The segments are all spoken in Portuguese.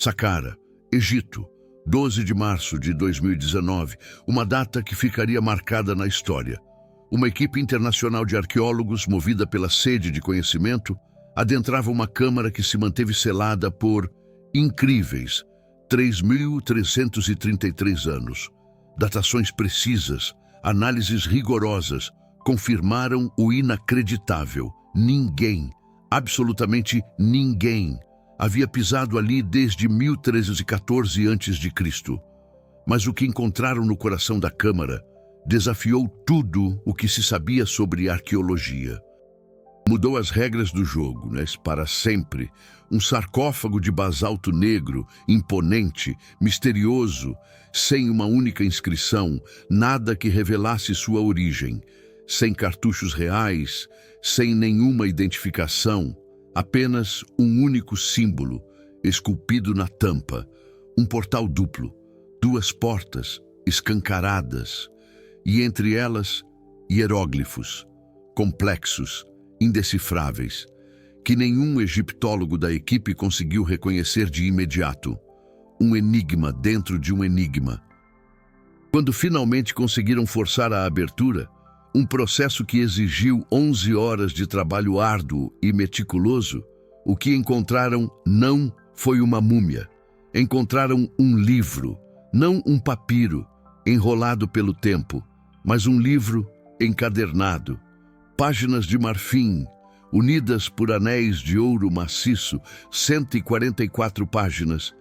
Saqqara, Egito, 12 de março de 2019, uma data que ficaria marcada na história. Uma equipe internacional de arqueólogos, movida pela sede de conhecimento, adentrava uma câmara que se manteve selada por incríveis 3.333 anos. Datações precisas, análises rigorosas, confirmaram o inacreditável. Ninguém, absolutamente ninguém, havia pisado ali desde 1314 a.C. Mas o que encontraram no coração da câmara desafiou tudo o que se sabia sobre arqueologia. Mudou as regras do jogo, para sempre. Um sarcófago de basalto negro, imponente, misterioso, sem uma única inscrição, nada que revelasse sua origem, sem cartuchos reais, sem nenhuma identificação, apenas um único símbolo, esculpido na tampa, um portal duplo, duas portas escancaradas, e entre elas hieróglifos, complexos, indecifráveis, que nenhum egiptólogo da equipe conseguiu reconhecer de imediato. Um enigma dentro de um enigma. Quando finalmente conseguiram forçar a abertura, um processo que exigiu 11 horas de trabalho árduo e meticuloso, o que encontraram não foi uma múmia. Encontraram um livro, não um papiro, enrolado pelo tempo, mas um livro encadernado. Páginas de marfim, unidas por anéis de ouro maciço, 144 páginas,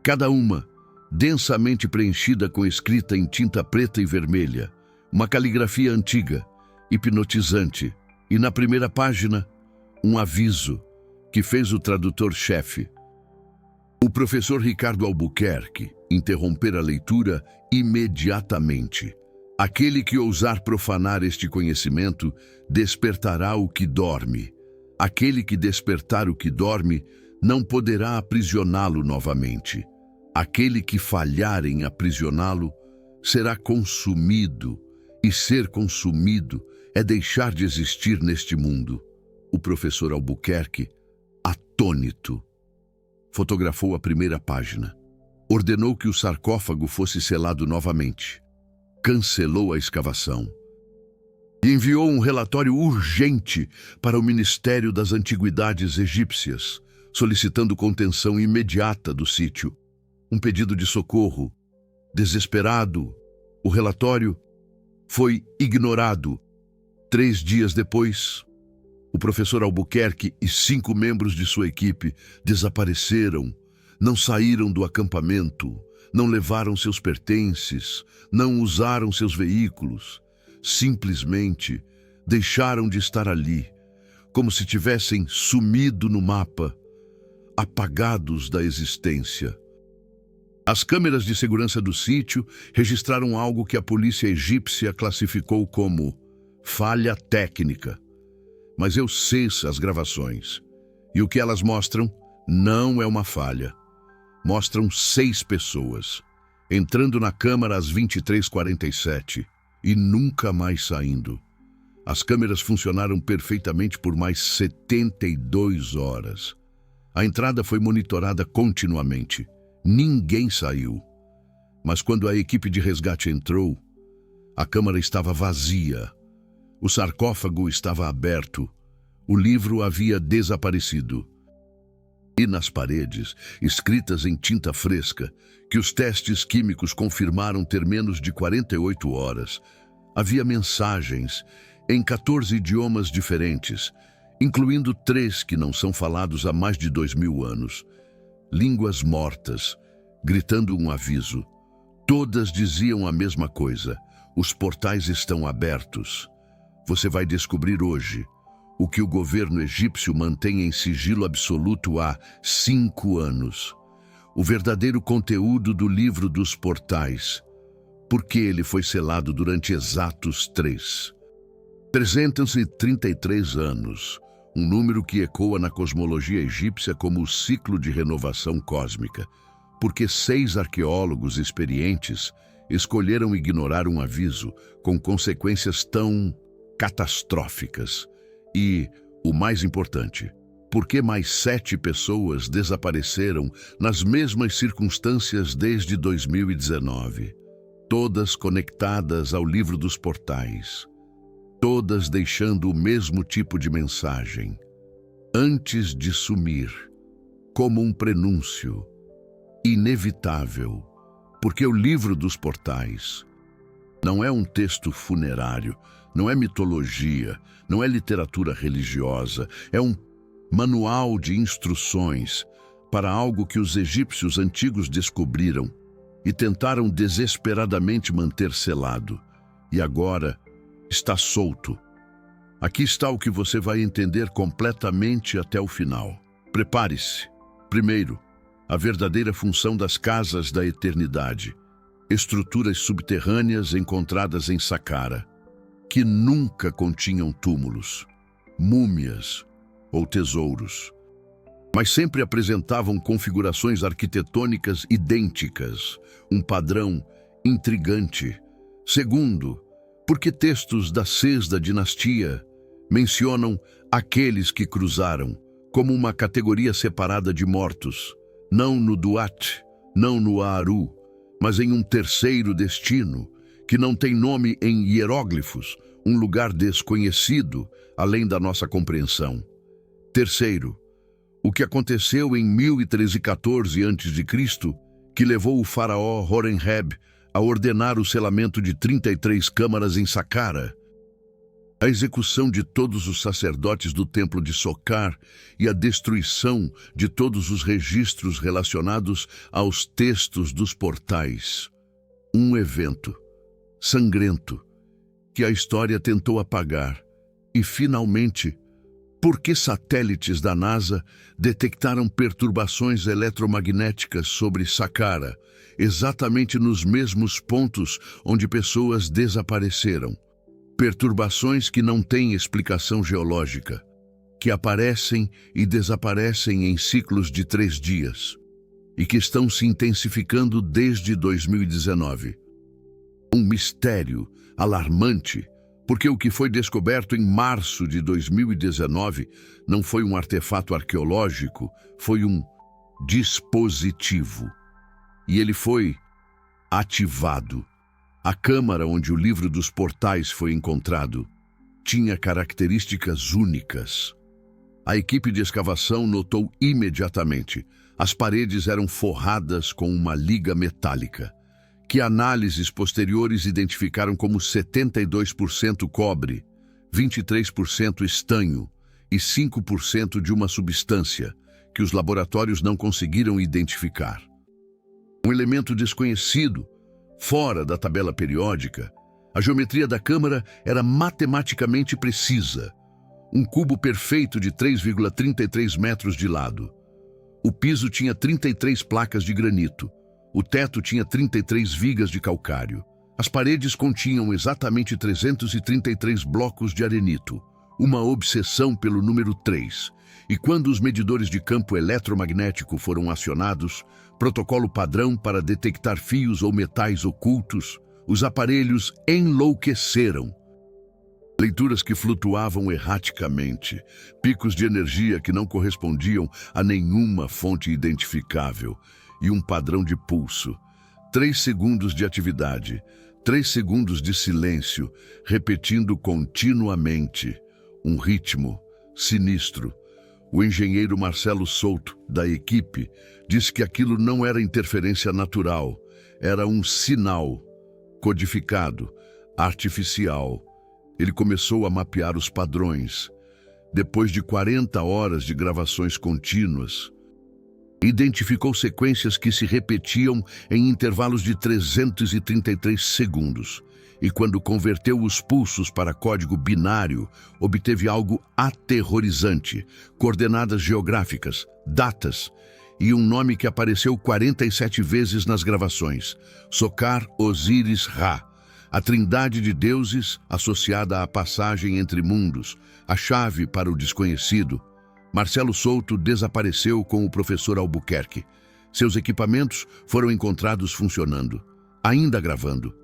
cada uma densamente preenchida com escrita em tinta preta e vermelha, uma caligrafia antiga, hipnotizante, e na primeira página, um aviso que fez o tradutor-chefe. O professor Ricardo Albuquerque interromper a leitura imediatamente. Aquele que ousar profanar este conhecimento despertará o que dorme. Aquele que despertar o que dorme não poderá aprisioná-lo novamente. Aquele que falhar em aprisioná-lo será consumido, e ser consumido é deixar de existir neste mundo. O professor Albuquerque, atônito, fotografou a primeira página. Ordenou que o sarcófago fosse selado novamente. Cancelou a escavação e enviou um relatório urgente para o Ministério das Antiguidades Egípcias, solicitando contenção imediata do sítio. Um pedido de socorro. Desesperado, o relatório foi ignorado. 3 dias depois, o professor Albuquerque e 5 membros de sua equipe desapareceram, não saíram do acampamento, não levaram seus pertences, não usaram seus veículos, simplesmente deixaram de estar ali, como se tivessem sumido no mapa, apagados da existência. As câmeras de segurança do sítio registraram algo que a polícia egípcia classificou como falha técnica. Mas eu sei as gravações, e o que elas mostram não é uma falha. Mostram 6 pessoas, entrando na câmara às 23h47 e nunca mais saindo. As câmeras funcionaram perfeitamente por mais 72 horas. A entrada foi monitorada continuamente. Ninguém saiu. Mas quando a equipe de resgate entrou, a câmara estava vazia. O sarcófago estava aberto. O livro havia desaparecido. E nas paredes, escritas em tinta fresca, que os testes químicos confirmaram ter menos de 48 horas, havia mensagens em 14 idiomas diferentes, incluindo 3 que não são falados há mais de 2000 anos. Línguas mortas, gritando um aviso. Todas diziam a mesma coisa: os portais estão abertos. Você vai descobrir hoje o que o governo egípcio mantém em sigilo absoluto há 5 anos. O verdadeiro conteúdo do livro dos portais. Por que ele foi selado durante exatos 333 anos, um número que ecoa na cosmologia egípcia como o ciclo de renovação cósmica, porque 6 arqueólogos experientes escolheram ignorar um aviso com consequências tão catastróficas. E, o mais importante, Por que mais 7 pessoas desapareceram nas mesmas circunstâncias desde 2019? Todas conectadas ao livro dos portais, todas deixando o mesmo tipo de mensagem. Antes de sumir, como um prenúncio, inevitável, porque o livro dos portais não é um texto funerário, não é mitologia, não é literatura religiosa, é um manual de instruções para algo que os egípcios antigos descobriram e tentaram desesperadamente manter selado, e agora está solto. Aqui está o que você vai entender completamente até o final. Prepare-se. Primeiro, a verdadeira função das casas da eternidade, estruturas subterrâneas encontradas em Saqqara, que nunca continham túmulos, múmias ou tesouros, mas sempre apresentavam configurações arquitetônicas idênticas, um padrão intrigante. Segundo, porque textos da sexta dinastia mencionam aqueles que cruzaram como uma categoria separada de mortos, não no Duat, não no Aaru, mas em um terceiro destino, que não tem nome em hieróglifos, um lugar desconhecido, além da nossa compreensão. Terceiro, o que aconteceu em 1314 a.C., que levou o faraó Horemheb a ordenar o selamento de 33 câmaras em Saqqara, a execução de todos os sacerdotes do templo de Socar e a destruição de todos os registros relacionados aos textos dos portais. Um evento sangrento que a história tentou apagar e, finalmente, porque satélites da NASA detectaram perturbações eletromagnéticas sobre Saqqara, exatamente nos mesmos pontos onde pessoas desapareceram. Perturbações que não têm explicação geológica, que aparecem e desaparecem em ciclos de 3 dias, e que estão se intensificando desde 2019. Um mistério alarmante, porque o que foi descoberto em março de 2019 não foi um artefato arqueológico, foi um dispositivo. E ele foi ativado. A câmara onde o livro dos portais foi encontrado tinha características únicas. A equipe de escavação notou imediatamente. As paredes eram forradas com uma liga metálica, que análises posteriores identificaram como 72% cobre, 23% estanho e 5% de uma substância que os laboratórios não conseguiram identificar. Um elemento desconhecido, fora da tabela periódica, a geometria da câmara era matematicamente precisa. Um cubo perfeito de 3,33 metros de lado. O piso tinha 33 placas de granito. O teto tinha 33 vigas de calcário. As paredes continham exatamente 333 blocos de arenito. Uma obsessão pelo número 3. E quando os medidores de campo eletromagnético foram acionados, protocolo padrão para detectar fios ou metais ocultos, os aparelhos enlouqueceram. Leituras que flutuavam erraticamente, picos de energia que não correspondiam a nenhuma fonte identificável e um padrão de pulso. 3 segundos de atividade, 3 segundos de silêncio, repetindo continuamente. Um ritmo sinistro. O engenheiro Marcelo Souto, da equipe, disse que aquilo não era interferência natural, era um sinal codificado, artificial. Ele começou a mapear os padrões. Depois de 40 horas de gravações contínuas, identificou sequências que se repetiam em intervalos de 333 segundos. E quando converteu os pulsos para código binário, obteve algo aterrorizante: coordenadas geográficas, datas e um nome que apareceu 47 vezes nas gravações: Socar Osíris Ra, a trindade de deuses associada à passagem entre mundos, a chave para o desconhecido. Marcelo Souto desapareceu com o professor Albuquerque. Seus equipamentos foram encontrados funcionando, ainda gravando.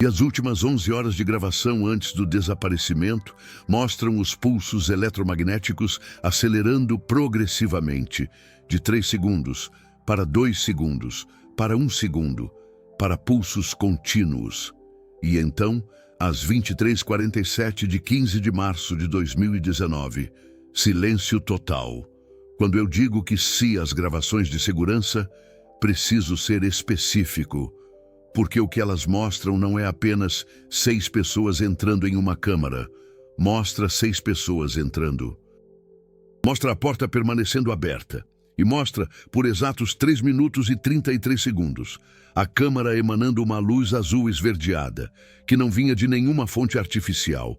E as últimas 11 horas de gravação antes do desaparecimento mostram os pulsos eletromagnéticos acelerando progressivamente, de 3 segundos, para 2 segundos, para 1 segundo, para pulsos contínuos. E então, às 23h47 de 15 de março de 2019, silêncio total. Quando eu digo que sim às gravações de segurança, preciso ser específico, porque o que elas mostram não é apenas 6 pessoas entrando em uma câmara. Mostra 6 pessoas entrando. Mostra a porta permanecendo aberta. E mostra, por exatos 3 minutos e 33 segundos, a câmara emanando uma luz azul esverdeada, que não vinha de nenhuma fonte artificial.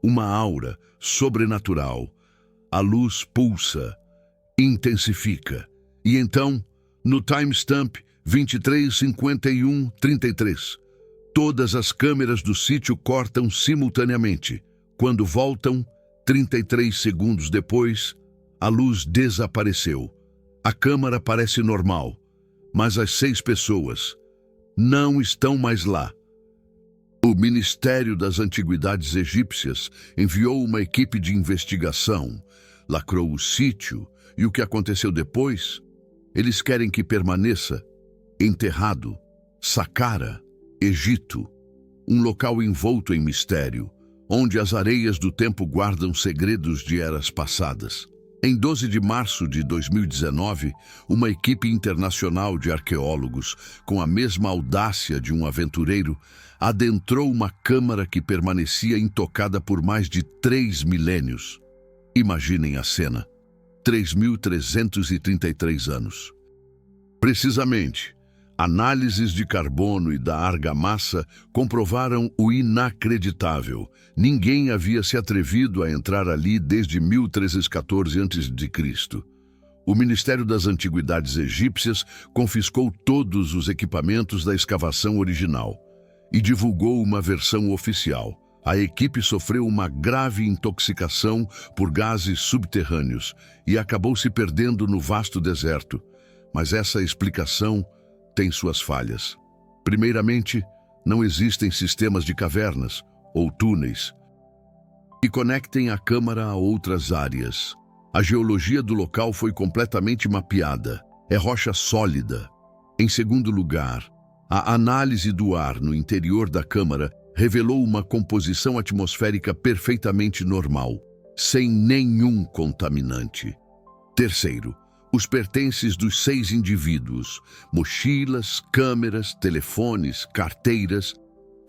Uma aura sobrenatural. A luz pulsa, intensifica. E então, no timestamp 23:51:33, todas as câmeras do sítio cortam simultaneamente. Quando voltam, 33 segundos depois, a luz desapareceu. A câmara parece normal, mas as 6 pessoas não estão mais lá. O Ministério das Antiguidades Egípcias enviou uma equipe de investigação, lacrou o sítio e o que aconteceu depois? Eles querem que permaneça enterrado, Saqqara, Egito, um local envolto em mistério, onde as areias do tempo guardam segredos de eras passadas. Em 12 de março de 2019, uma equipe internacional de arqueólogos, com a mesma audácia de um aventureiro, adentrou uma câmara que permanecia intocada por mais de 3 milênios. Imaginem a cena. 3.333 anos. Precisamente, análises de carbono e da argamassa comprovaram o inacreditável. Ninguém havia se atrevido a entrar ali desde 1314 a.C. O Ministério das Antiguidades Egípcias confiscou todos os equipamentos da escavação original e divulgou uma versão oficial. A equipe sofreu uma grave intoxicação por gases subterrâneos e acabou se perdendo no vasto deserto. Mas essa explicação tem suas falhas. Primeiramente, não existem sistemas de cavernas ou túneis que conectem a câmara a outras áreas. A geologia do local foi completamente mapeada. É rocha sólida. Em segundo lugar, a análise do ar no interior da câmara revelou uma composição atmosférica perfeitamente normal, sem nenhum contaminante. Terceiro, os pertences dos 6 indivíduos, mochilas, câmeras, telefones, carteiras,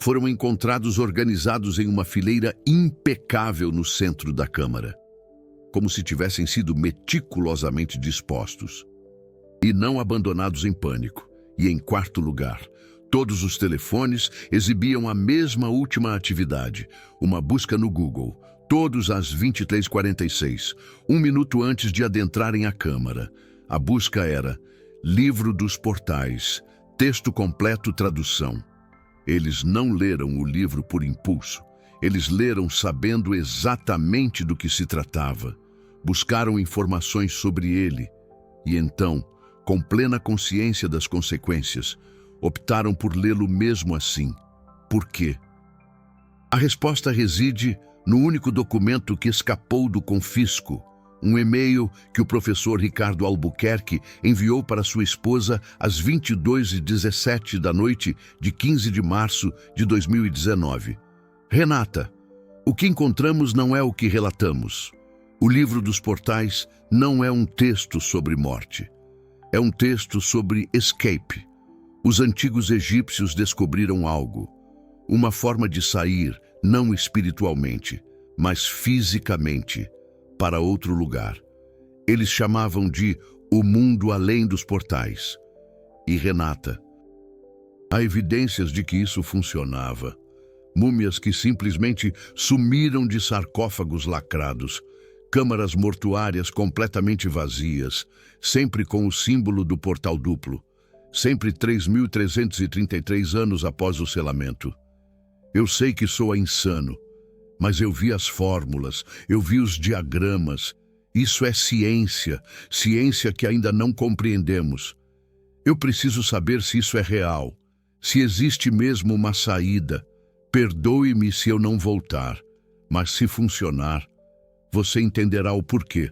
foram encontrados organizados em uma fileira impecável no centro da câmara, como se tivessem sido meticulosamente dispostos, e não abandonados em pânico. E em quarto lugar, todos os telefones exibiam a mesma última atividade, uma busca no Google, todos às 23h46, 1 minuto antes de adentrarem a câmara. A busca era Livro dos Portais, texto completo, tradução. Eles não leram o livro por impulso, eles leram sabendo exatamente do que se tratava, buscaram informações sobre ele e então, com plena consciência das consequências, optaram por lê-lo mesmo assim. Por quê? A resposta reside no único documento que escapou do confisco, um e-mail que o professor Ricardo Albuquerque enviou para sua esposa às 22h17 da noite de 15 de março de 2019. Renata, o que encontramos não é o que relatamos. O livro dos portais não é um texto sobre morte. É um texto sobre escape. Os antigos egípcios descobriram algo, uma forma de sair, não espiritualmente, mas fisicamente, para outro lugar. Eles chamavam de o mundo além dos portais. E Renata, há evidências de que isso funcionava. Múmias que simplesmente sumiram de sarcófagos lacrados, câmaras mortuárias completamente vazias, sempre com o símbolo do portal duplo, sempre 3.333 anos após o selamento. Eu sei que soa insano, mas eu vi as fórmulas, eu vi os diagramas. Isso é ciência, ciência que ainda não compreendemos. Eu preciso saber se isso é real, se existe mesmo uma saída. Perdoe-me se eu não voltar, mas se funcionar, você entenderá o porquê.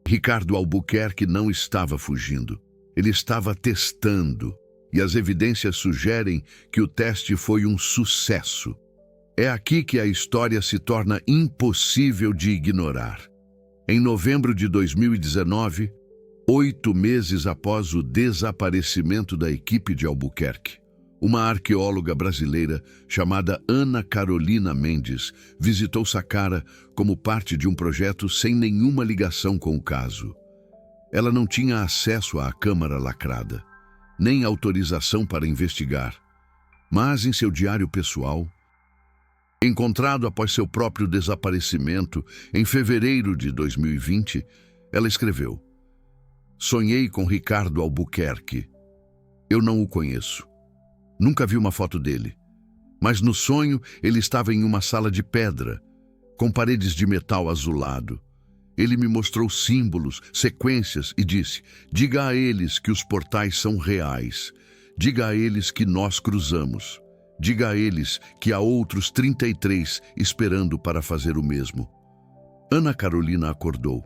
Ricardo Albuquerque não estava fugindo. Ele estava testando, e as evidências sugerem que o teste foi um sucesso. É aqui que a história se torna impossível de ignorar. Em novembro de 2019, 8 meses após o desaparecimento da equipe de Albuquerque, uma arqueóloga brasileira chamada Ana Carolina Mendes visitou Saqqara como parte de um projeto sem nenhuma ligação com o caso. Ela não tinha acesso à câmara lacrada, nem autorização para investigar, mas em seu diário pessoal, encontrado após seu próprio desaparecimento em fevereiro de 2020, ela escreveu: "Sonhei com Ricardo Albuquerque. Eu não o conheço. Nunca vi uma foto dele. Mas no sonho ele estava em uma sala de pedra, com paredes de metal azulado. Ele me mostrou símbolos, sequências e disse: diga a eles que os portais são reais. Diga a eles que nós cruzamos. Diga a eles que há outros 33 esperando para fazer o mesmo." Ana Carolina acordou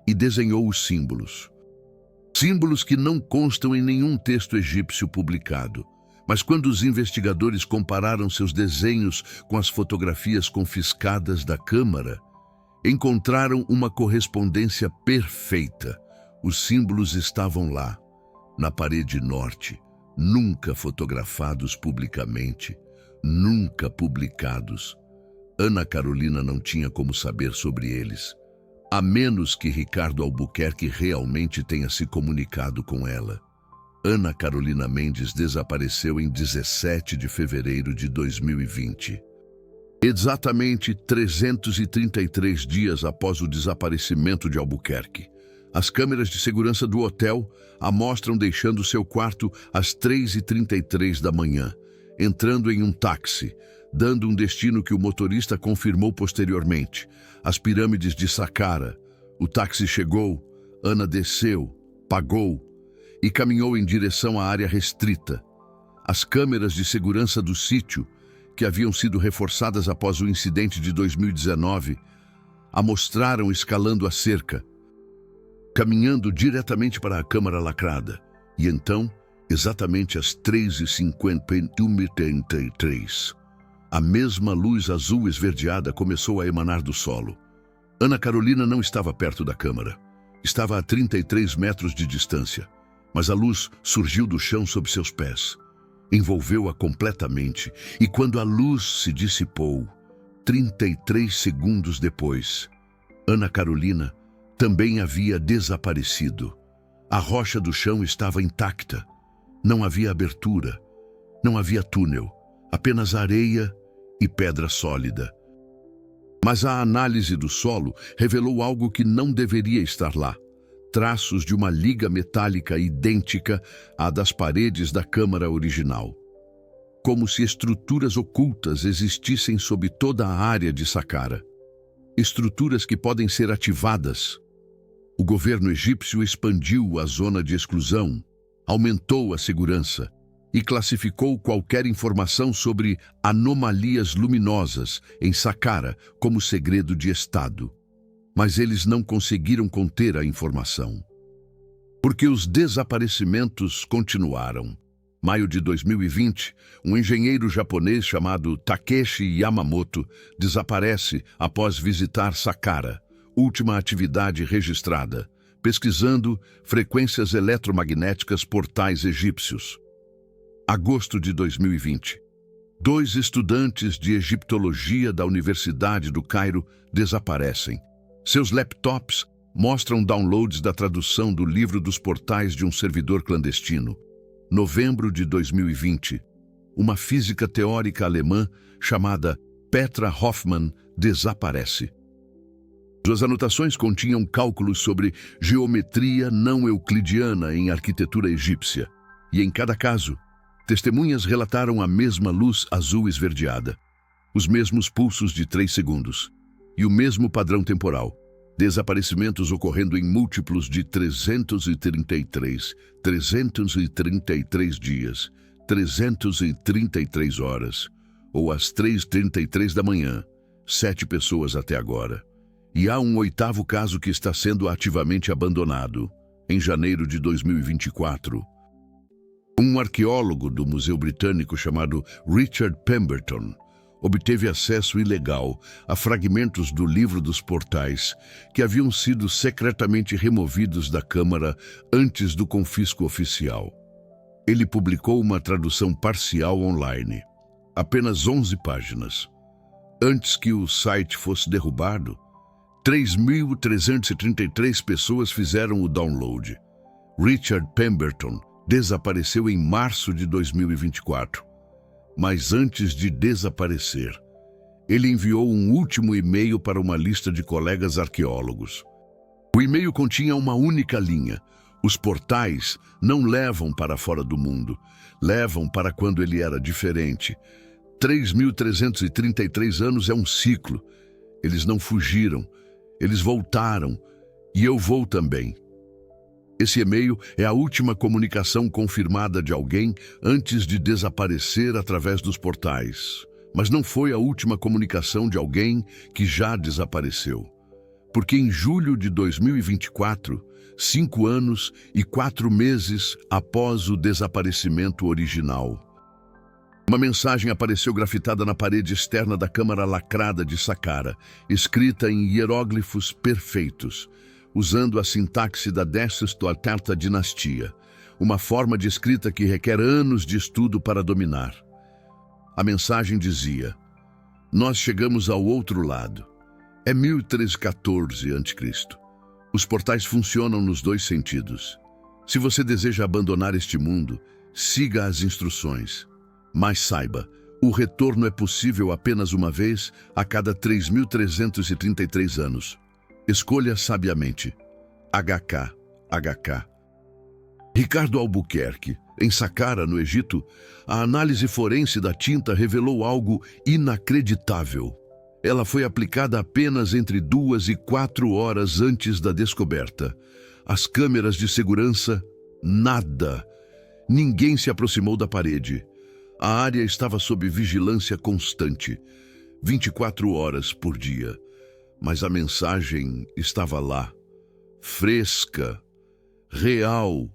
e desenhou os símbolos. Símbolos que não constam em nenhum texto egípcio publicado. Mas quando os investigadores compararam seus desenhos com as fotografias confiscadas da câmara, encontraram uma correspondência perfeita. Os símbolos estavam lá, na parede norte, nunca fotografados publicamente, nunca publicados. Ana Carolina não tinha como saber sobre eles, a menos que Ricardo Albuquerque realmente tenha se comunicado com ela. Ana Carolina Mendes desapareceu em 17 de fevereiro de 2020. Exatamente 333 dias após o desaparecimento de Albuquerque. As câmeras de segurança do hotel a mostram deixando seu quarto às 3h33 da manhã, entrando em um táxi, dando um destino que o motorista confirmou posteriormente: as pirâmides de Saqqara. O táxi chegou, Ana desceu, pagou e caminhou em direção à área restrita. As câmeras de segurança do sítio, que haviam sido reforçadas após o incidente de 2019, a mostraram escalando a cerca, caminhando diretamente para a câmara lacrada. E então, exatamente às 3h51, a mesma luz azul esverdeada começou a emanar do solo. Ana Carolina não estava perto da câmara. Estava a 33 metros de distância. Mas a luz surgiu do chão sob seus pés. Envolveu-a completamente, e quando a luz se dissipou, 33 segundos depois, Ana Carolina também havia desaparecido. A rocha do chão estava intacta. Não havia abertura, não havia túnel, apenas areia e pedra sólida. Mas a análise do solo revelou algo que não deveria estar lá: traços de uma liga metálica idêntica à das paredes da câmara original. Como se estruturas ocultas existissem sob toda a área de Saqqara. Estruturas que podem ser ativadas. O governo egípcio expandiu a zona de exclusão, aumentou a segurança e classificou qualquer informação sobre anomalias luminosas em Saqqara como segredo de Estado. Mas eles não conseguiram conter a informação. Porque os desaparecimentos continuaram. Maio de 2020, um engenheiro japonês chamado Takeshi Yamamoto desaparece após visitar Saqqara, última atividade registrada, pesquisando frequências eletromagnéticas portais egípcios. Agosto de 2020. 2 estudantes de egiptologia da Universidade do Cairo desaparecem. Seus laptops mostram downloads da tradução do livro dos portais de um servidor clandestino. Novembro de 2020. Uma física teórica alemã chamada Petra Hoffmann desaparece. Suas anotações continham cálculos sobre geometria não euclidiana em arquitetura egípcia. E em cada caso, testemunhas relataram a mesma luz azul esverdeada, os mesmos pulsos de 3 segundos e o mesmo padrão temporal. Desaparecimentos ocorrendo em múltiplos de 333 dias, 333 horas, ou às 3h33 da manhã. 7 pessoas até agora. E há um 8º caso que está sendo ativamente abandonado, em janeiro de 2024. Um arqueólogo do Museu Britânico chamado Richard Pemberton obteve acesso ilegal a fragmentos do Livro dos Portais que haviam sido secretamente removidos da Câmara antes do confisco oficial. Ele publicou uma tradução parcial online, apenas 11 páginas. Antes que o site fosse derrubado, 3.333 pessoas fizeram o download. Richard Pemberton desapareceu em março de 2024. Mas antes de desaparecer, ele enviou um último e-mail para uma lista de colegas arqueólogos. O e-mail continha uma única linha: os portais não levam para fora do mundo, levam para quando ele era diferente. 3.333 anos é um ciclo. Eles não fugiram, eles voltaram, e eu vou também. Esse e-mail é a última comunicação confirmada de alguém antes de desaparecer através dos portais. Mas não foi a última comunicação de alguém que já desapareceu. Porque em julho de 2024, 5 anos e 4 meses após o desaparecimento original, uma mensagem apareceu grafitada na parede externa da Câmara Lacrada de Saqqara, escrita em hieróglifos perfeitos, usando a sintaxe da 14ª dinastia, uma forma de escrita que requer anos de estudo para dominar. A mensagem dizia: nós chegamos ao outro lado. É 1314 a.C. Os portais funcionam nos 2 sentidos. Se você deseja abandonar este mundo, siga as instruções. Mas saiba, o retorno é possível apenas uma vez a cada 3.333 anos. Escolha sabiamente. HK. Ricardo Albuquerque, em Saqqara, no Egito, a análise forense da tinta revelou algo inacreditável. Ela foi aplicada apenas entre 2 e 4 horas antes da descoberta. As câmeras de segurança, nada. Ninguém se aproximou da parede. A área estava sob vigilância constante, 24 horas por dia. Mas a mensagem estava lá, fresca, real.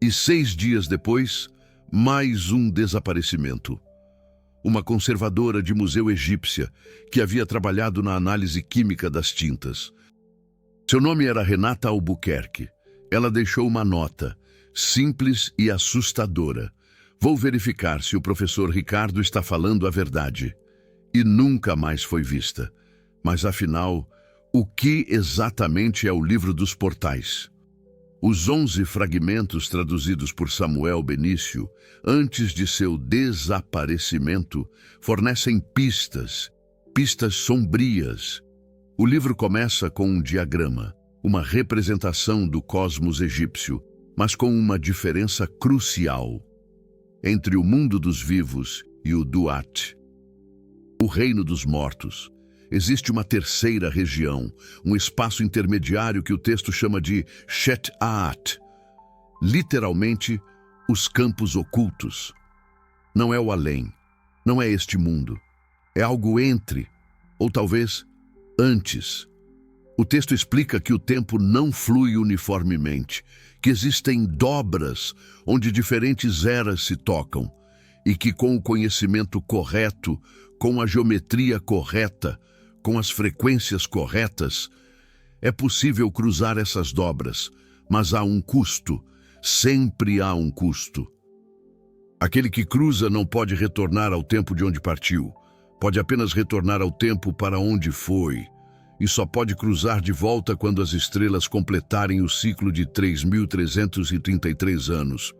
E 6 dias depois, mais um desaparecimento. Uma conservadora de museu egípcia que havia trabalhado na análise química das tintas. Seu nome era Renata Albuquerque. Ela deixou uma nota, simples e assustadora. Vou verificar se o professor Ricardo está falando a verdade. E nunca mais foi vista. Mas afinal, o que exatamente é o Livro dos Portais? Os 11 fragmentos traduzidos por Samuel Benício, antes de seu desaparecimento, fornecem pistas sombrias. O livro começa com um diagrama, uma representação do cosmos egípcio, mas com uma diferença crucial entre o mundo dos vivos e o Duat, o reino dos mortos. Existe uma terceira região, um espaço intermediário que o texto chama de Shet-Aat, literalmente, os campos ocultos. Não é o além, não é este mundo, é algo entre, ou talvez antes. O texto explica que o tempo não flui uniformemente, que existem dobras onde diferentes eras se tocam e que com o conhecimento correto, com a geometria correta, com as frequências corretas, é possível cruzar essas dobras, mas há um custo, sempre há um custo. Aquele que cruza não pode retornar ao tempo de onde partiu, pode apenas retornar ao tempo para onde foi. E só pode cruzar de volta quando as estrelas completarem o ciclo de 3.333 anos,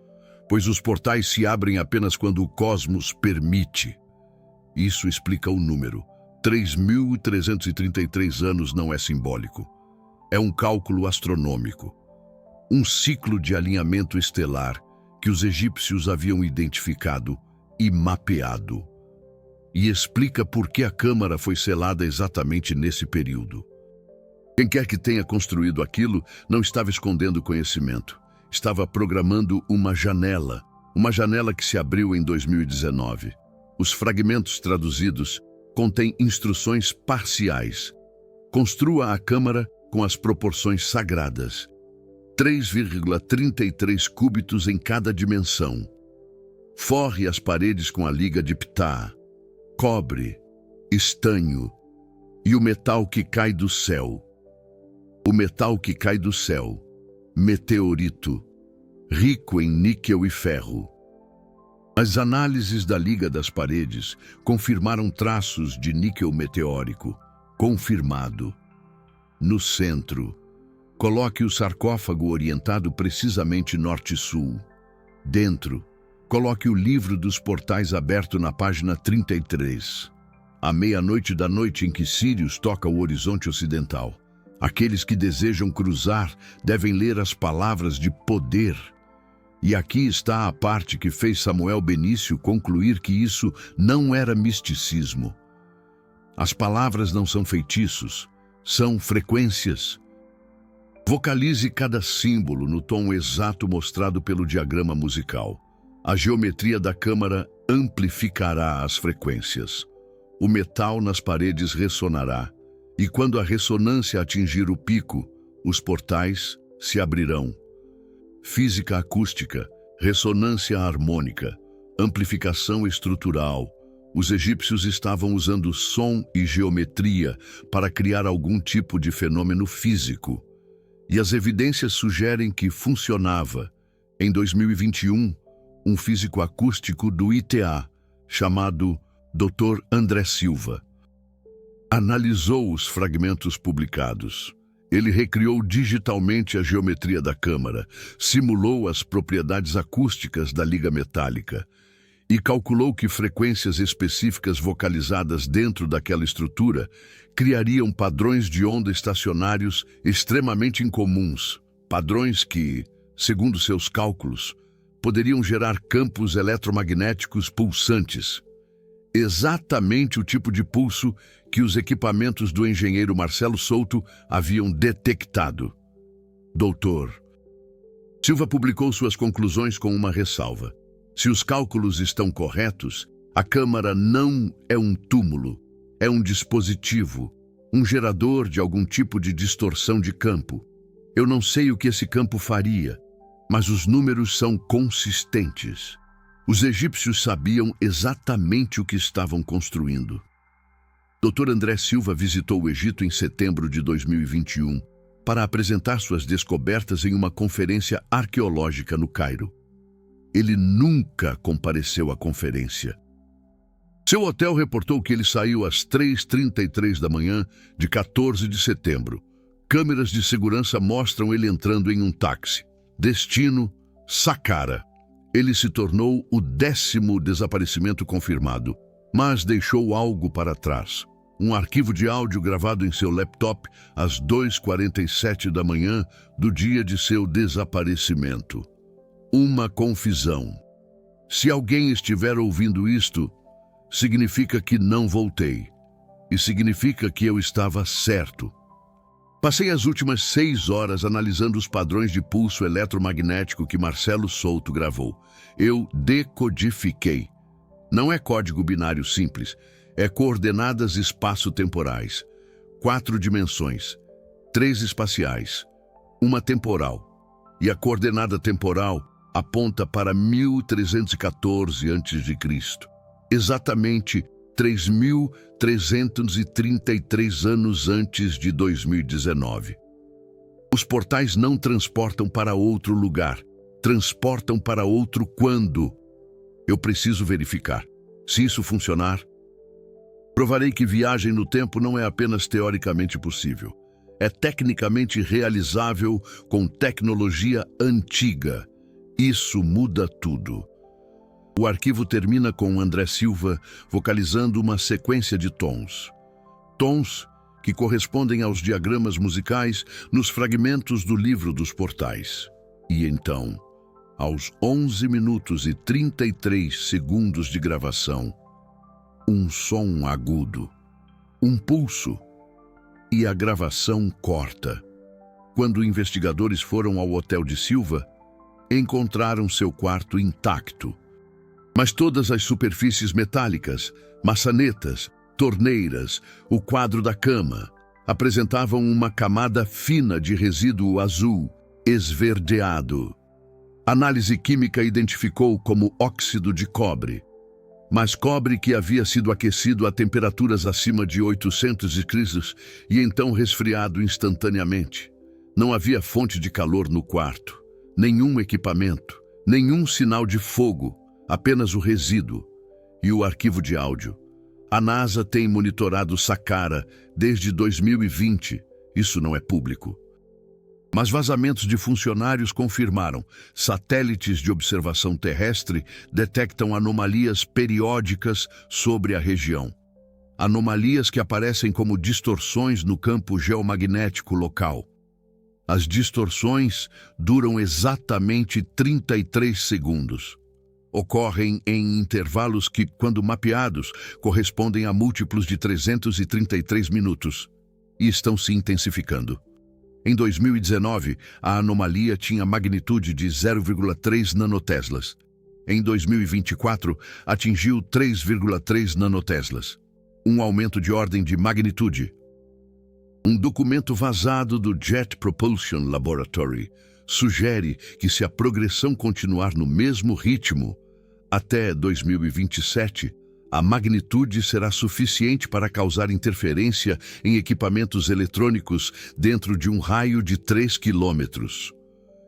pois os portais se abrem apenas quando o cosmos permite. Isso explica o número. 3.333 anos não é simbólico. É um cálculo astronômico. Um ciclo de alinhamento estelar que os egípcios haviam identificado e mapeado. E explica por que a Câmara foi selada exatamente nesse período. Quem quer que tenha construído aquilo não estava escondendo conhecimento. Estava programando uma janela que se abriu em 2019. Os fragmentos traduzidos contêm instruções parciais. Construa a câmara com as proporções sagradas. 3,33 cúbitos em cada dimensão. Forre as paredes com a liga de Ptah, cobre, estanho e o metal que cai do céu. O metal que cai do céu, meteorito, rico em níquel e ferro. As análises da liga das paredes confirmaram traços de níquel meteórico. Confirmado. No centro, coloque o sarcófago orientado precisamente norte-sul. Dentro, coloque o livro dos portais aberto na página 33. À meia-noite da noite em que Sírius toca o horizonte ocidental, aqueles que desejam cruzar devem ler as palavras de poder. E aqui está a parte que fez Samuel Benício concluir que isso não era misticismo. As palavras não são feitiços, são frequências. Vocalize cada símbolo no tom exato mostrado pelo diagrama musical. A geometria da câmara amplificará as frequências. O metal nas paredes ressonará, e quando a ressonância atingir o pico, os portais se abrirão. Física acústica, ressonância harmônica, amplificação estrutural. Os egípcios estavam usando som e geometria para criar algum tipo de fenômeno físico. E as evidências sugerem que funcionava. Em 2021, um físico acústico do ITA, chamado Dr. André Silva, analisou os fragmentos publicados. Ele recriou digitalmente a geometria da câmara, simulou as propriedades acústicas da liga metálica e calculou que frequências específicas vocalizadas dentro daquela estrutura criariam padrões de onda estacionários extremamente incomuns, padrões que, segundo seus cálculos, poderiam gerar campos eletromagnéticos pulsantes. Exatamente o tipo de pulso que os equipamentos do engenheiro Marcelo Souto haviam detectado. Doutor Silva publicou suas conclusões com uma ressalva. Se os cálculos estão corretos, a câmara não é um túmulo, é um dispositivo, um gerador de algum tipo de distorção de campo. Eu não sei o que esse campo faria, mas os números são consistentes. Os egípcios sabiam exatamente o que estavam construindo. Dr. André Silva visitou o Egito em setembro de 2021 para apresentar suas descobertas em uma conferência arqueológica no Cairo. Ele nunca compareceu à conferência. Seu hotel reportou que ele saiu às 3h33 da manhã de 14 de setembro. Câmeras de segurança mostram ele entrando em um táxi. Destino: Saqqara. Ele se tornou o 10º desaparecimento confirmado, mas deixou algo para trás. Um arquivo de áudio gravado em seu laptop às 2h47 da manhã do dia de seu desaparecimento. Uma confusão. Se alguém estiver ouvindo isto, significa que não voltei. E significa que eu estava certo. Passei as últimas 6 horas analisando os padrões de pulso eletromagnético que Marcelo Souto gravou. Eu decodifiquei. Não é código binário simples, é coordenadas espaço-temporais. 4 dimensões, 3 espaciais, uma temporal. E a coordenada temporal aponta para 1314 a.C., exatamente 3.333 anos antes de 2019. Os portais não transportam para outro lugar, transportam para outro quando. Eu preciso verificar. Se isso funcionar, provarei que viagem no tempo não é apenas teoricamente possível. É tecnicamente realizável com tecnologia antiga. Isso muda tudo. O arquivo termina com André Silva vocalizando uma sequência de tons. Tons que correspondem aos diagramas musicais nos fragmentos do livro dos portais. E então, aos 11 minutos e 33 segundos de gravação, um som agudo, um pulso, e a gravação corta. Quando investigadores foram ao hotel de Silva, encontraram seu quarto intacto. Mas todas as superfícies metálicas, maçanetas, torneiras, o quadro da cama, apresentavam uma camada fina de resíduo azul, esverdeado. Análise química identificou como óxido de cobre, mas cobre que havia sido aquecido a temperaturas acima de 800 degrees e então resfriado instantaneamente. Não havia fonte de calor no quarto, nenhum equipamento, nenhum sinal de fogo, apenas o resíduo e o arquivo de áudio. A NASA tem monitorado Saqqara desde 2020. Isso não é público. Mas vazamentos de funcionários confirmaram. Satélites de observação terrestre detectam anomalias periódicas sobre a região. Anomalias que aparecem como distorções no campo geomagnético local. As distorções duram exatamente 33 segundos. Ocorrem em intervalos que, quando mapeados, correspondem a múltiplos de 333 minutos e estão se intensificando. Em 2019, a anomalia tinha magnitude de 0,3 nanoteslas. Em 2024, atingiu 3,3 nanoteslas. Um aumento de ordem de magnitude. Um documento vazado do Jet Propulsion Laboratory sugere que, se a progressão continuar no mesmo ritmo, até 2027, a magnitude será suficiente para causar interferência em equipamentos eletrônicos dentro de um raio de 3 quilômetros.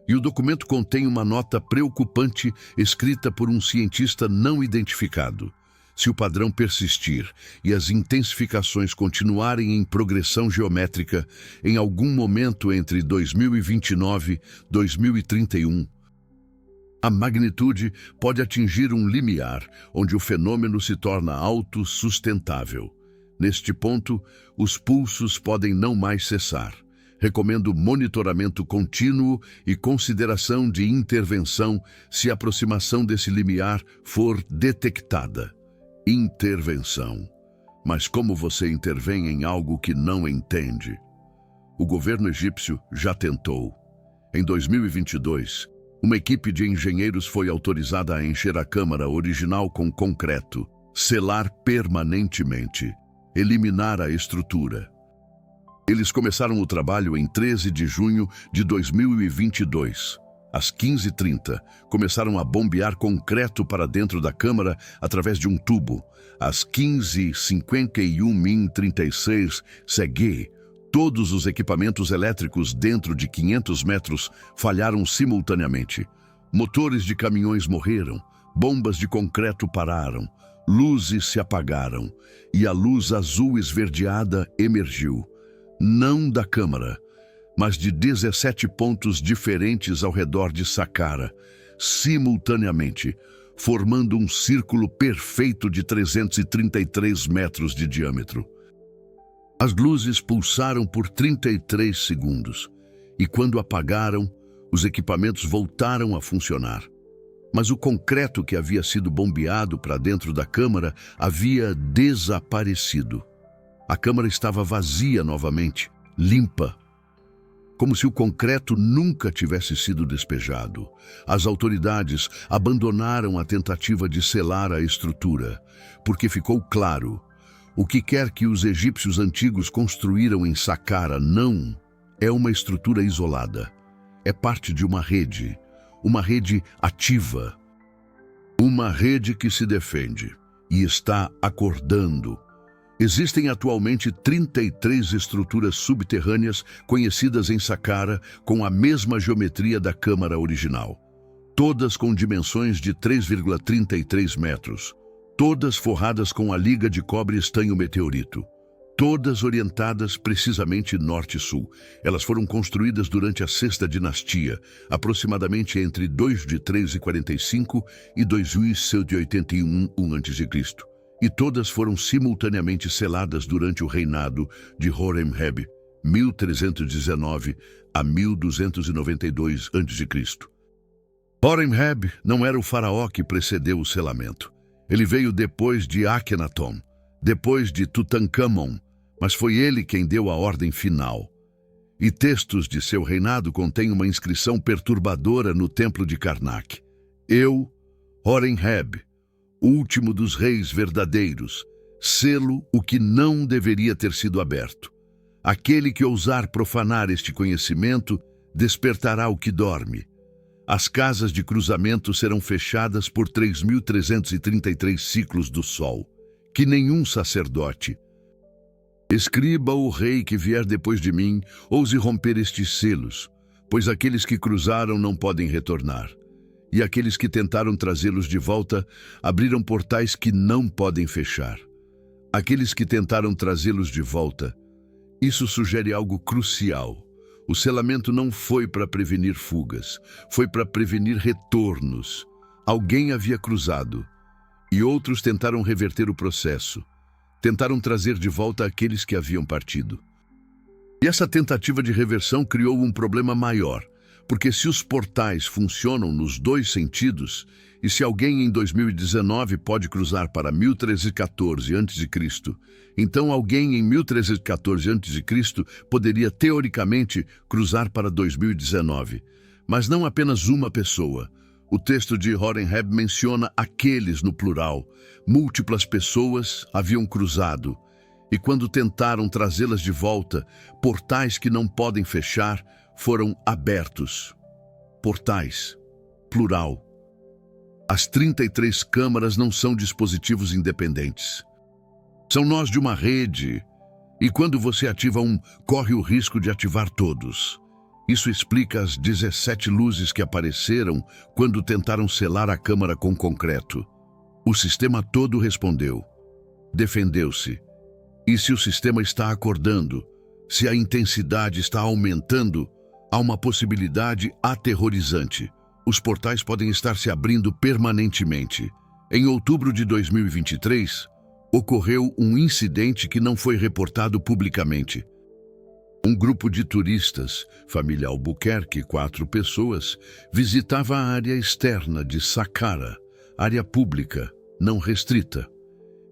E o documento contém uma nota preocupante escrita por um cientista não identificado. Se o padrão persistir e as intensificações continuarem em progressão geométrica, em algum momento entre 2029 e 2031, a magnitude pode atingir um limiar onde o fenômeno se torna autossustentável. Neste ponto, os pulsos podem não mais cessar. Recomendo monitoramento contínuo e consideração de intervenção se a aproximação desse limiar for detectada. Intervenção. Mas como você intervém em algo que não entende? O governo egípcio já tentou. Em 2022, uma equipe de engenheiros foi autorizada a encher a câmara original com concreto, selar permanentemente, eliminar a estrutura. Eles começaram o trabalho em 13 de junho de 2022. Às 15h30, começaram a bombear concreto para dentro da câmara através de um tubo. Às 15h51, segui. Todos os equipamentos elétricos dentro de 500 metros falharam simultaneamente. Motores de caminhões morreram, bombas de concreto pararam, luzes se apagaram e a luz azul esverdeada emergiu. Não da câmara, mas de 17 pontos diferentes ao redor de Saqqara, simultaneamente, formando um círculo perfeito de 333 metros de diâmetro. As luzes pulsaram por 33 segundos, e quando apagaram, os equipamentos voltaram a funcionar. Mas o concreto que havia sido bombeado para dentro da câmara havia desaparecido. A câmara estava vazia novamente, limpa, como se o concreto nunca tivesse sido despejado. As autoridades abandonaram a tentativa de selar a estrutura, porque ficou claro: o que quer que os egípcios antigos construíram em Saqqara não é uma estrutura isolada. É parte de uma rede ativa, uma rede que se defende e está acordando. Existem atualmente 33 estruturas subterrâneas conhecidas em Saqqara com a mesma geometria da câmara original, todas com dimensões de 3,33 metros. Todas forradas com a liga de cobre estanho meteorito. Todas orientadas precisamente norte-sul. Elas foram construídas durante a Sexta Dinastia, aproximadamente entre 2 de 345 e 2181 a.C. E todas foram simultaneamente seladas durante o reinado de Horemheb, 1319 a 1292 a.C. Horemheb não era o faraó que precedeu o selamento. Ele veio depois de Akhenaton, depois de Tutankhamon, mas foi ele quem deu a ordem final. E textos de seu reinado contêm uma inscrição perturbadora no templo de Karnak. Eu, Horemheb, último dos reis verdadeiros, selo o que não deveria ter sido aberto. Aquele que ousar profanar este conhecimento despertará o que dorme. As casas de cruzamento serão fechadas por 3.333 ciclos do sol, que nenhum sacerdote, escriba ou rei que vier depois de mim, ouse romper estes selos, pois aqueles que cruzaram não podem retornar. E aqueles que tentaram trazê-los de volta abriram portais que não podem fechar. Aqueles que tentaram trazê-los de volta, isso sugere algo crucial. O selamento não foi para prevenir fugas, foi para prevenir retornos. Alguém havia cruzado, e outros tentaram reverter o processo. Tentaram trazer de volta aqueles que haviam partido. E essa tentativa de reversão criou um problema maior, porque se os portais funcionam nos dois sentidos, e se alguém em 2019 pode cruzar para 1314 a.C., então alguém em 1314 a.C. poderia, teoricamente, cruzar para 2019. Mas não apenas uma pessoa. O texto de Horemheb menciona aqueles no plural. Múltiplas pessoas haviam cruzado, e quando tentaram trazê-las de volta, portais que não podem fechar foram abertos. Portais, plural. As 33 câmaras não são dispositivos independentes. São nós de uma rede, e quando você ativa um, corre o risco de ativar todos. Isso explica as 17 luzes que apareceram quando tentaram selar a câmara com concreto. O sistema todo respondeu. Defendeu-se. E se o sistema está acordando, se a intensidade está aumentando, há uma possibilidade aterrorizante. Os portais podem estar se abrindo permanentemente. Em outubro de 2023, ocorreu um incidente que não foi reportado publicamente. Um grupo de turistas, família Albuquerque, 4 pessoas, visitava a área externa de Saqqara, área pública, não restrita.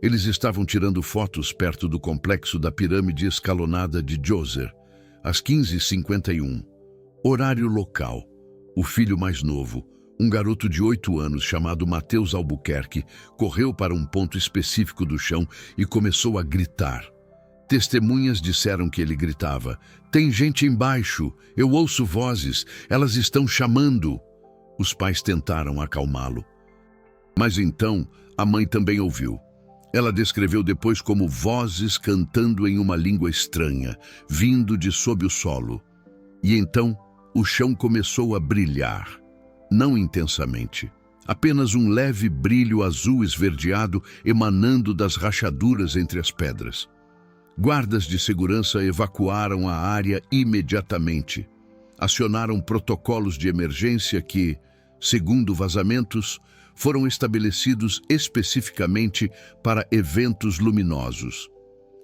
Eles estavam tirando fotos perto do complexo da pirâmide escalonada de Djoser, às 15h51. Horário local. O filho mais novo, um garoto de 8 anos chamado Mateus Albuquerque, correu para um ponto específico do chão e começou a gritar. Testemunhas disseram que ele gritava: "Tem gente embaixo, eu ouço vozes, elas estão chamando." Os pais tentaram acalmá-lo. Mas então, a mãe também ouviu. Ela descreveu depois como vozes cantando em uma língua estranha, vindo de sob o solo. E então, o chão começou a brilhar. Não intensamente. Apenas um leve brilho azul esverdeado emanando das rachaduras entre as pedras. Guardas de segurança evacuaram a área imediatamente. Acionaram protocolos de emergência que, segundo vazamentos, foram estabelecidos especificamente para eventos luminosos.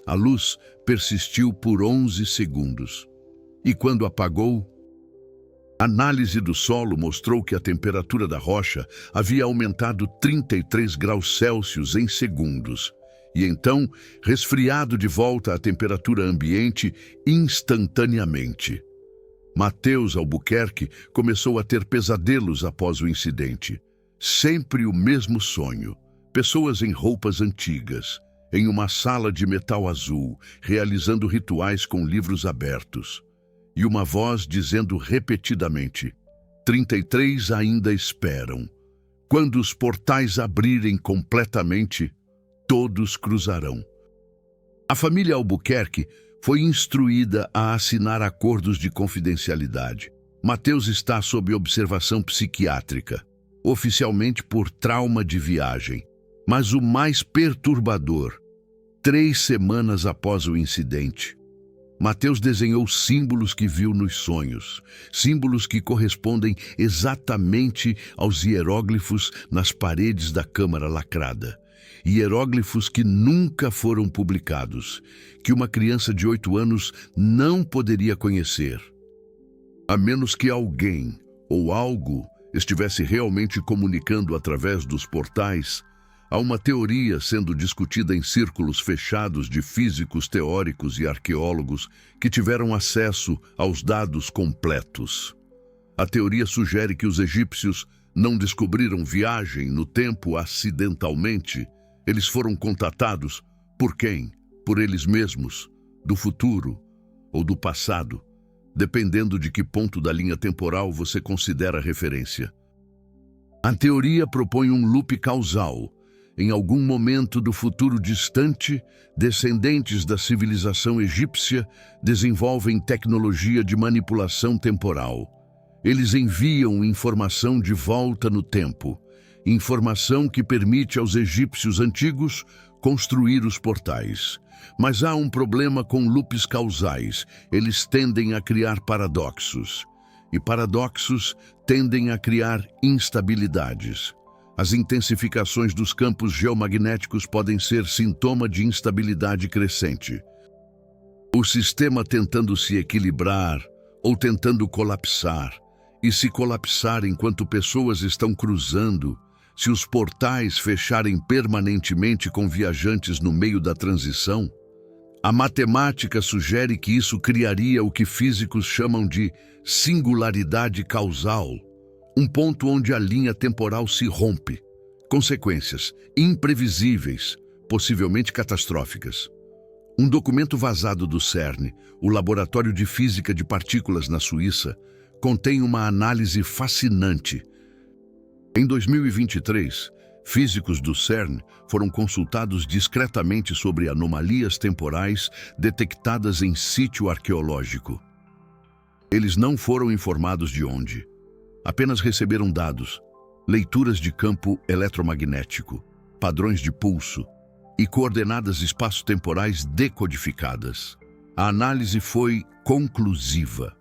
A luz persistiu por 11 segundos. E quando apagou, a análise do solo mostrou que a temperatura da rocha havia aumentado 33 graus Celsius em segundos. E então, resfriado de volta à temperatura ambiente instantaneamente. Mateus Albuquerque começou a ter pesadelos após o incidente. Sempre o mesmo sonho. Pessoas em roupas antigas, em uma sala de metal azul, realizando rituais com livros abertos. E uma voz dizendo repetidamente: 33 ainda esperam. Quando os portais abrirem completamente, todos cruzarão. A família Albuquerque foi instruída a assinar acordos de confidencialidade. Mateus está sob observação psiquiátrica, oficialmente por trauma de viagem. Mas o mais perturbador, 3 semanas após o incidente, Mateus desenhou símbolos que viu nos sonhos, símbolos que correspondem exatamente aos hieróglifos nas paredes da câmara lacrada. Hieróglifos que nunca foram publicados, que uma criança de 8 anos não poderia conhecer. A menos que alguém ou algo estivesse realmente comunicando através dos portais, há uma teoria sendo discutida em círculos fechados de físicos teóricos e arqueólogos que tiveram acesso aos dados completos. A teoria sugere que os egípcios não descobriram viagem no tempo acidentalmente. Eles foram contatados por quem? Por eles mesmos, do futuro ou do passado, dependendo de que ponto da linha temporal você considera referência. A teoria propõe um loop causal. Em algum momento do futuro distante, descendentes da civilização egípcia desenvolvem tecnologia de manipulação temporal. Eles enviam informação de volta no tempo, informação que permite aos egípcios antigos construir os portais. Mas há um problema com loops causais. Eles tendem a criar paradoxos. E paradoxos tendem a criar instabilidades. As intensificações dos campos geomagnéticos podem ser sintoma de instabilidade crescente. O sistema tentando se equilibrar ou tentando colapsar. E se colapsar enquanto pessoas estão cruzando, se os portais fecharem permanentemente com viajantes no meio da transição, a matemática sugere que isso criaria o que físicos chamam de singularidade causal, um ponto onde a linha temporal se rompe. Consequências imprevisíveis, possivelmente catastróficas. Um documento vazado do CERN, o Laboratório de Física de Partículas na Suíça, contém uma análise fascinante. Em 2023, físicos do CERN foram consultados discretamente sobre anomalias temporais detectadas em sítio arqueológico. Eles não foram informados de onde. Apenas receberam dados, leituras de campo eletromagnético, padrões de pulso e coordenadas espaço-temporais decodificadas. A análise foi conclusiva.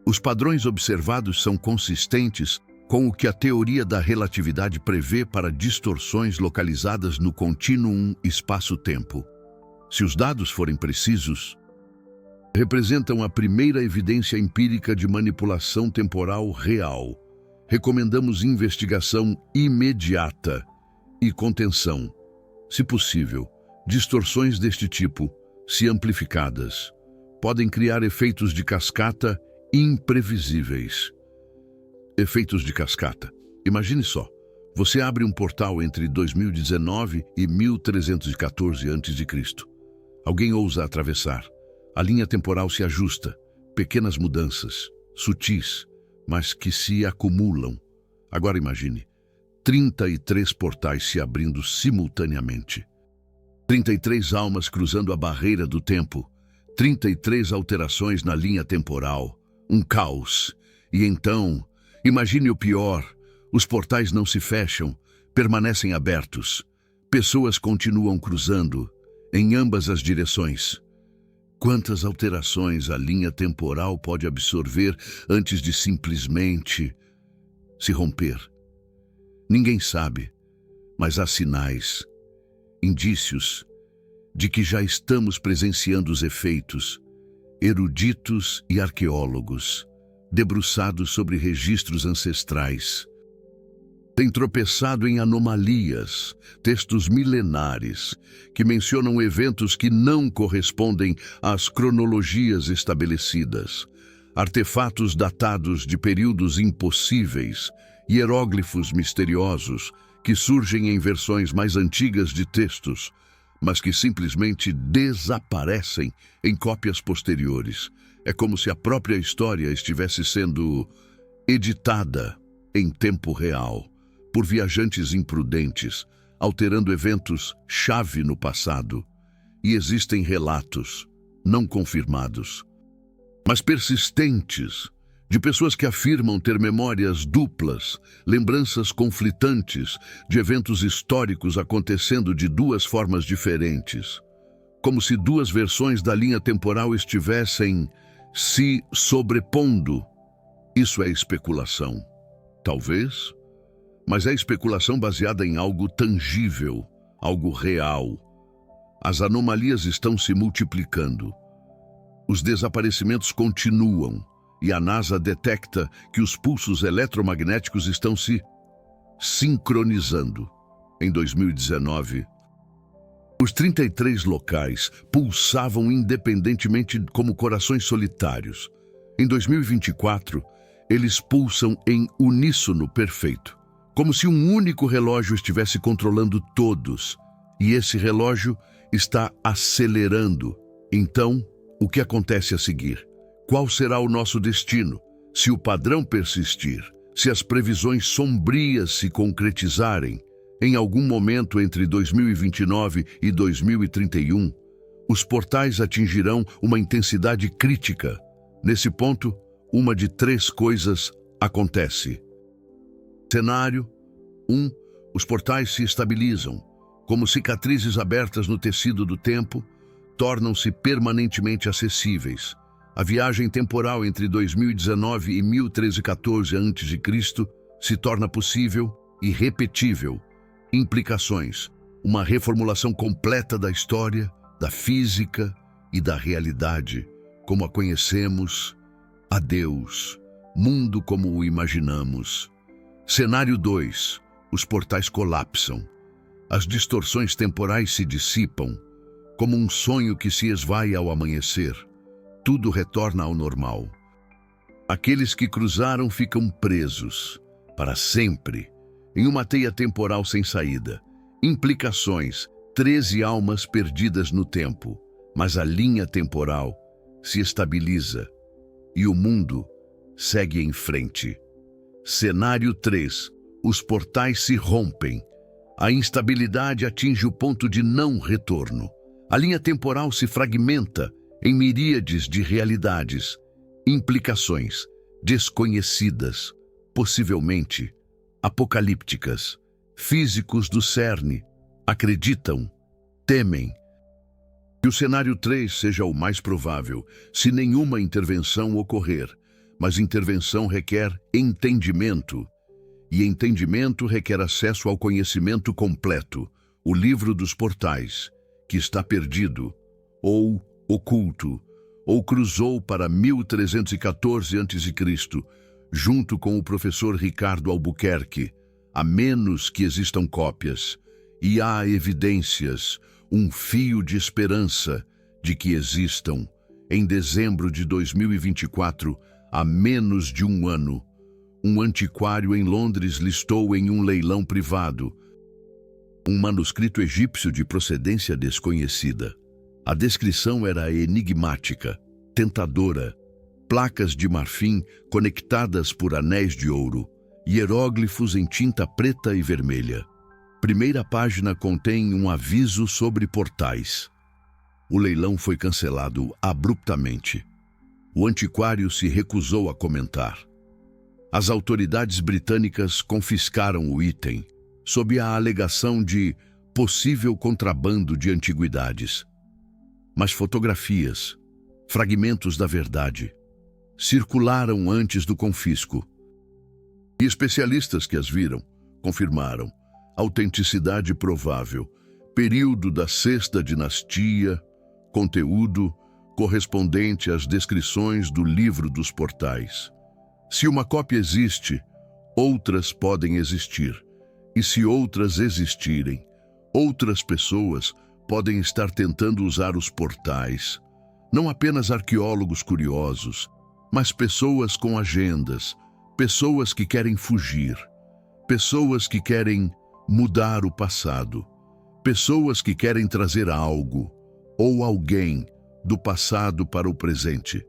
Os padrões observados são consistentes com o que a teoria da relatividade prevê para distorções localizadas no contínuo espaço-tempo. Se os dados forem precisos, representam a primeira evidência empírica de manipulação temporal real. Recomendamos investigação imediata e contenção. Se possível, distorções deste tipo, se amplificadas, podem criar efeitos de cascata imprevisíveis. Efeitos de cascata. Imagine só, você abre um portal entre 2019 e 1314 a.C. Alguém ousa atravessar. A linha temporal se ajusta. Pequenas mudanças, sutis, mas que se acumulam. Agora imagine, 33 portais se abrindo simultaneamente. 33 almas cruzando a barreira do tempo. 33 alterações na linha temporal. Um caos. E então, imagine o pior. Os portais não se fecham, permanecem abertos. Pessoas continuam cruzando, em ambas as direções. Quantas alterações a linha temporal pode absorver antes de simplesmente se romper? Ninguém sabe, mas há sinais, indícios, de que já estamos presenciando os efeitos. Eruditos e arqueólogos, debruçados sobre registros ancestrais, têm tropeçado em anomalias, textos milenares, que mencionam eventos que não correspondem às cronologias estabelecidas, artefatos datados de períodos impossíveis, hieróglifos misteriosos que surgem em versões mais antigas de textos, mas que simplesmente desaparecem em cópias posteriores. É como se a própria história estivesse sendo editada em tempo real por viajantes imprudentes, alterando eventos-chave no passado. E existem relatos, não confirmados, mas persistentes, de pessoas que afirmam ter memórias duplas, lembranças conflitantes de eventos históricos acontecendo de duas formas diferentes, como se duas versões da linha temporal estivessem se sobrepondo. Isso é especulação. Talvez, mas é especulação baseada em algo tangível, algo real. As anomalias estão se multiplicando. Os desaparecimentos continuam. E a NASA detecta que os pulsos eletromagnéticos estão se sincronizando. Em 2019, os 33 locais pulsavam independentemente como corações solitários. Em 2024, eles pulsam em uníssono perfeito. como se um único relógio estivesse controlando todos, e esse relógio está acelerando. Então, o que acontece a seguir? Qual será o nosso destino? Se o padrão persistir, se as previsões sombrias se concretizarem, em algum momento entre 2029 e 2031, os portais atingirão uma intensidade crítica. Nesse ponto, uma de três coisas acontece. Cenário 1. Os portais se estabilizam. Como cicatrizes abertas no tecido do tempo, tornam-se permanentemente acessíveis. A viagem temporal entre 2019 e 1314 a.C. se torna possível e repetível. Implicações: uma reformulação completa da história, da física e da realidade, como a conhecemos. Adeus, mundo como o imaginamos. Cenário 2. Os portais colapsam. As distorções temporais se dissipam, como um sonho que se esvai ao amanhecer. Tudo retorna ao normal. Aqueles que cruzaram ficam presos, para sempre, em uma teia temporal sem saída. Implicações: 13 almas perdidas no tempo, mas a linha temporal se estabiliza e o mundo segue em frente. Cenário 3. Os portais se rompem. A instabilidade atinge o ponto de não retorno. A linha temporal se fragmenta em miríades de realidades. Implicações desconhecidas, possivelmente apocalípticas. Físicos do CERN acreditam, temem que o cenário 3 seja o mais provável, se nenhuma intervenção ocorrer. Mas intervenção requer entendimento, e entendimento requer acesso ao conhecimento completo, o livro dos portais, que está perdido, ou oculto, ou cruzou para 1314 a.C., junto com o professor Ricardo Albuquerque, a menos que existam cópias, e há evidências, um fio de esperança de que existam. Em dezembro de 2024, há menos de um ano, um antiquário em Londres listou em um leilão privado um manuscrito egípcio de procedência desconhecida. A descrição era enigmática, tentadora, placas de marfim conectadas por anéis de ouro, hieróglifos em tinta preta e vermelha. Primeira página contém um aviso sobre portais. O leilão foi cancelado abruptamente. O antiquário se recusou a comentar. As autoridades britânicas confiscaram o item, sob a alegação de possível contrabando de antiguidades. Mas fotografias, fragmentos da verdade, circularam antes do confisco. E especialistas que as viram confirmaram autenticidade provável, período da Sexta Dinastia, conteúdo correspondente às descrições do livro dos portais. Se uma cópia existe, outras podem existir. E se outras existirem, outras pessoas podem estar tentando usar os portais. Não apenas arqueólogos curiosos, mas pessoas com agendas, pessoas que querem fugir, pessoas que querem mudar o passado, pessoas que querem trazer algo ou alguém do passado para o presente.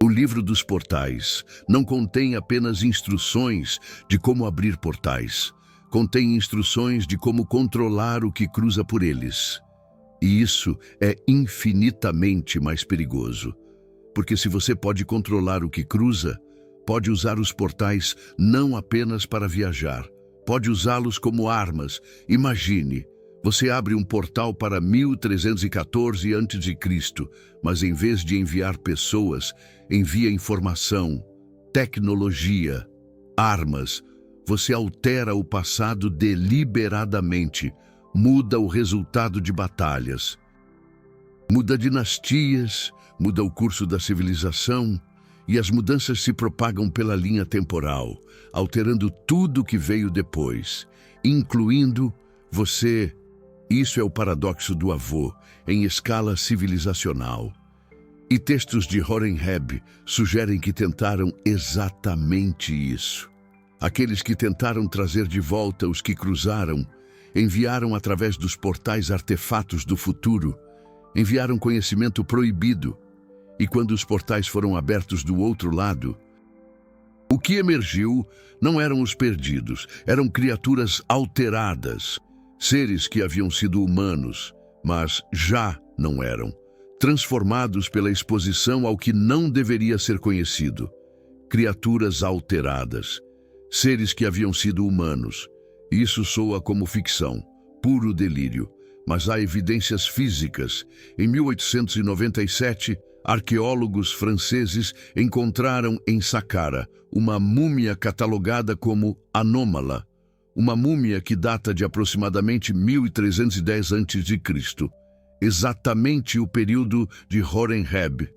O livro dos portais não contém apenas instruções de como abrir portais, contém instruções de como controlar o que cruza por eles. E isso é infinitamente mais perigoso, porque se você pode controlar o que cruza, pode usar os portais não apenas para viajar, pode usá-los como armas. Imagine, você abre um portal para 1314 a.C., mas em vez de enviar pessoas, envia informação, tecnologia, armas. Você altera o passado deliberadamente, muda o resultado de batalhas, muda dinastias, muda o curso da civilização, e as mudanças se propagam pela linha temporal, alterando tudo que veio depois, incluindo você. Isso é o paradoxo do avô, em escala civilizacional. E textos de Horemheb sugerem que tentaram exatamente isso. Aqueles que tentaram trazer de volta os que cruzaram, enviaram através dos portais artefatos do futuro, enviaram conhecimento proibido, e quando os portais foram abertos do outro lado, o que emergiu não eram os perdidos, eram criaturas alteradas, seres que haviam sido humanos, mas já não eram, transformados pela exposição ao que não deveria ser conhecido. Criaturas alteradas, seres que haviam sido humanos. Isso soa como ficção, puro delírio, mas há evidências físicas. Em 1897, arqueólogos franceses encontraram em Saqqara uma múmia catalogada como anômala, uma múmia que data de aproximadamente 1310 a.C., exatamente o período de Horemheb.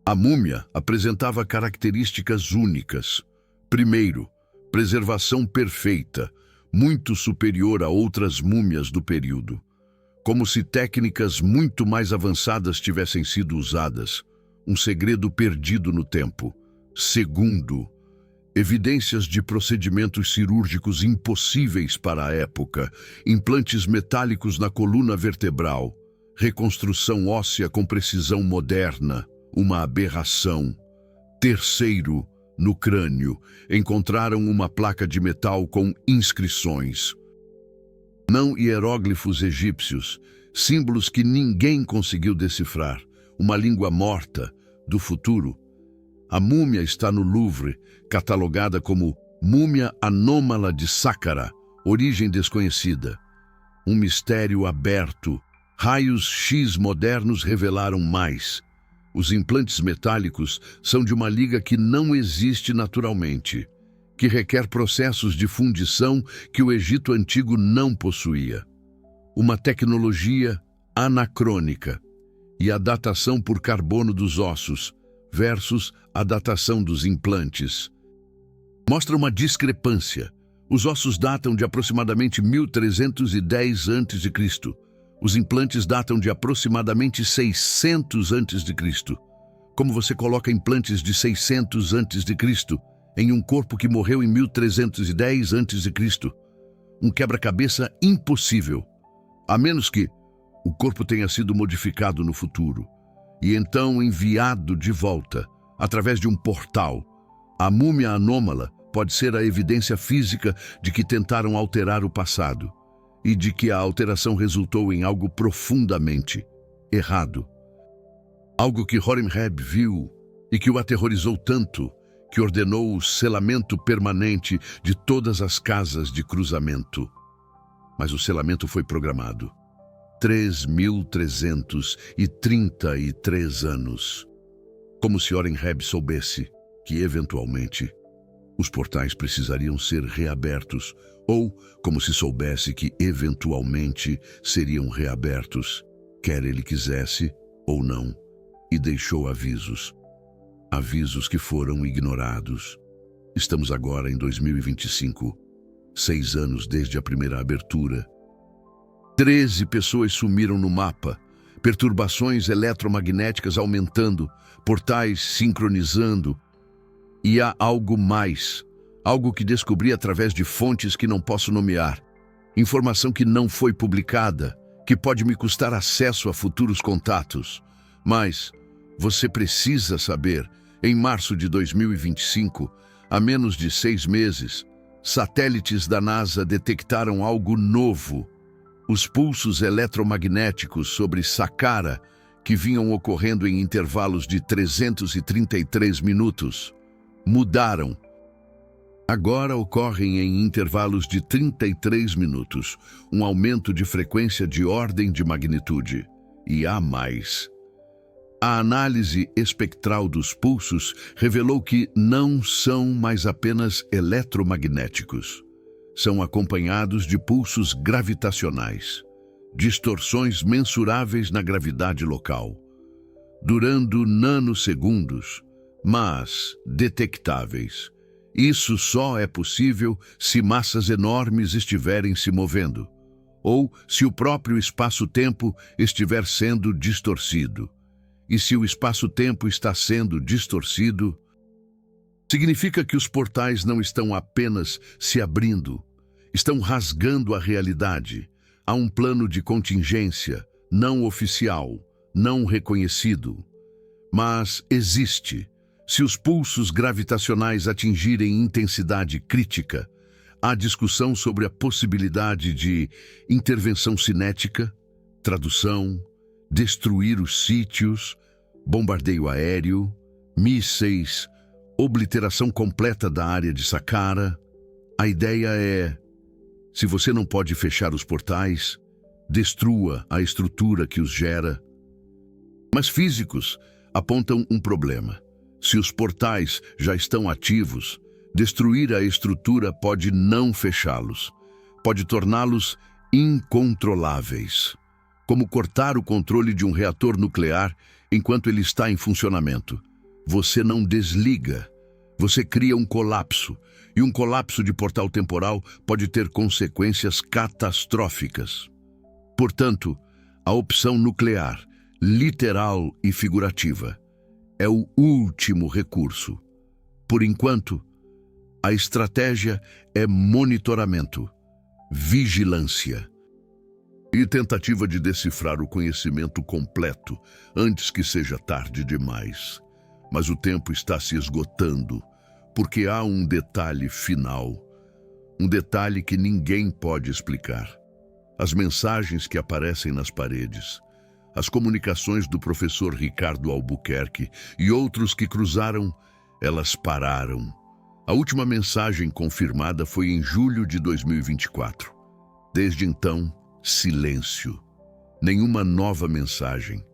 A múmia apresentava características únicas. Primeiro, preservação perfeita, muito superior a outras múmias do período, como se técnicas muito mais avançadas tivessem sido usadas, um segredo perdido no tempo. Segundo, evidências de procedimentos cirúrgicos impossíveis para a época, implantes metálicos na coluna vertebral, reconstrução óssea com precisão moderna, uma aberração. Terceiro, no crânio, encontraram uma placa de metal com inscrições. Não hieróglifos egípcios, símbolos que ninguém conseguiu decifrar, uma língua morta do futuro. A múmia está no Louvre, catalogada como múmia anômala de Saqqara, origem desconhecida. Um mistério aberto. Raios X modernos revelaram mais. Os implantes metálicos são de uma liga que não existe naturalmente, que requer processos de fundição que o Egito Antigo não possuía. Uma tecnologia anacrônica. E a datação por carbono dos ossos versus a datação dos implantes mostra uma discrepância. Os ossos datam de aproximadamente 1310 a.C. Os implantes datam de aproximadamente 600 a.C. Como você coloca implantes de 600 a.C. em um corpo que morreu em 1310 a.C.? Um quebra-cabeça impossível, a menos que o corpo tenha sido modificado no futuro e então enviado de volta através de um portal. A múmia anômala pode ser a evidência física de que tentaram alterar o passado e de que a alteração resultou em algo profundamente errado. Algo que Horemheb viu e que o aterrorizou tanto que ordenou o selamento permanente de todas as casas de cruzamento. Mas o selamento foi programado. 3.333 anos. Como se Horemheb soubesse que, eventualmente, os portais precisariam ser reabertos, ou como se soubesse que, eventualmente, seriam reabertos, quer ele quisesse ou não, e deixou avisos. Avisos que foram ignorados. Estamos agora em 2025, 6 anos desde a primeira abertura. 13 pessoas sumiram no mapa, perturbações eletromagnéticas aumentando, portais sincronizando. E há algo mais, algo que descobri através de fontes que não posso nomear, informação que não foi publicada, que pode me custar acesso a futuros contatos. Mas você precisa saber, em março de 2025, há menos de 6 meses, satélites da NASA detectaram algo novo. Os pulsos eletromagnéticos sobre Saqqara, que vinham ocorrendo em intervalos de 333 minutos, mudaram. Agora ocorrem em intervalos de 33 minutos, um aumento de frequência de ordem de magnitude. E há mais. A análise espectral dos pulsos revelou que não são mais apenas eletromagnéticos. São acompanhados de pulsos gravitacionais, distorções mensuráveis na gravidade local, durando nanosegundos, mas detectáveis. Isso só é possível se massas enormes estiverem se movendo, ou se o próprio espaço-tempo estiver sendo distorcido. E se o espaço-tempo está sendo distorcido, Significa que os portais não estão apenas se abrindo, estão rasgando a realidade. Há um plano de contingência, não oficial, não reconhecido. Mas existe. Se os pulsos gravitacionais atingirem intensidade crítica, há discussão sobre a possibilidade de intervenção cinética, tradução, destruir os sítios, bombardeio aéreo, mísseis, obliteração completa da área de Saqqara. A ideia é: se você não pode fechar os portais, destrua a estrutura que os gera. Mas físicos apontam um problema. Se os portais já estão ativos, destruir a estrutura pode não fechá-los, pode torná-los incontroláveis, como cortar o controle de um reator nuclear enquanto ele está em funcionamento. Você não desliga, você cria um colapso, e um colapso de portal temporal pode ter consequências catastróficas. Portanto, a opção nuclear, literal e figurativa, é o último recurso. Por enquanto, a estratégia é monitoramento, vigilância e tentativa de decifrar o conhecimento completo antes que seja tarde demais. Mas o tempo está se esgotando, porque há um detalhe final, um detalhe que ninguém pode explicar. As mensagens que aparecem nas paredes, as comunicações do professor Ricardo Albuquerque e outros que cruzaram, elas pararam. A última mensagem confirmada foi em julho de 2024. Desde então, silêncio. Nenhuma nova mensagem,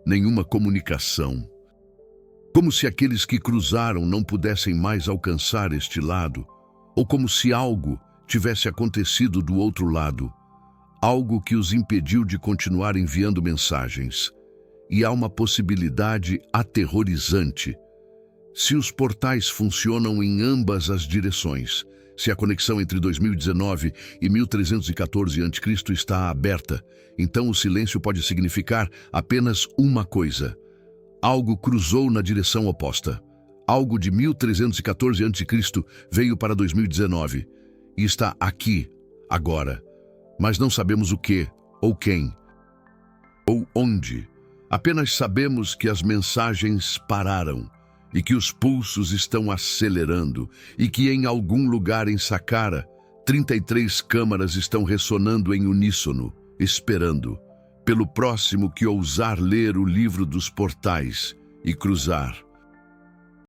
nenhuma comunicação. Como se aqueles que cruzaram não pudessem mais alcançar este lado, ou como se algo tivesse acontecido do outro lado, algo que os impediu de continuar enviando mensagens. E há uma possibilidade aterrorizante. Se os portais funcionam em ambas as direções, se a conexão entre 2019 e 1314 a.C. está aberta, então o silêncio pode significar apenas uma coisa: algo cruzou na direção oposta. Algo de 1314 a.C. veio para 2019 e está aqui, agora. Mas não sabemos o que, ou quem, ou onde. Apenas sabemos que as mensagens pararam e que os pulsos estão acelerando e que em algum lugar em Saqqara, 33 câmaras estão ressonando em uníssono, esperando pelo próximo que ousar ler o livro dos portais e cruzar.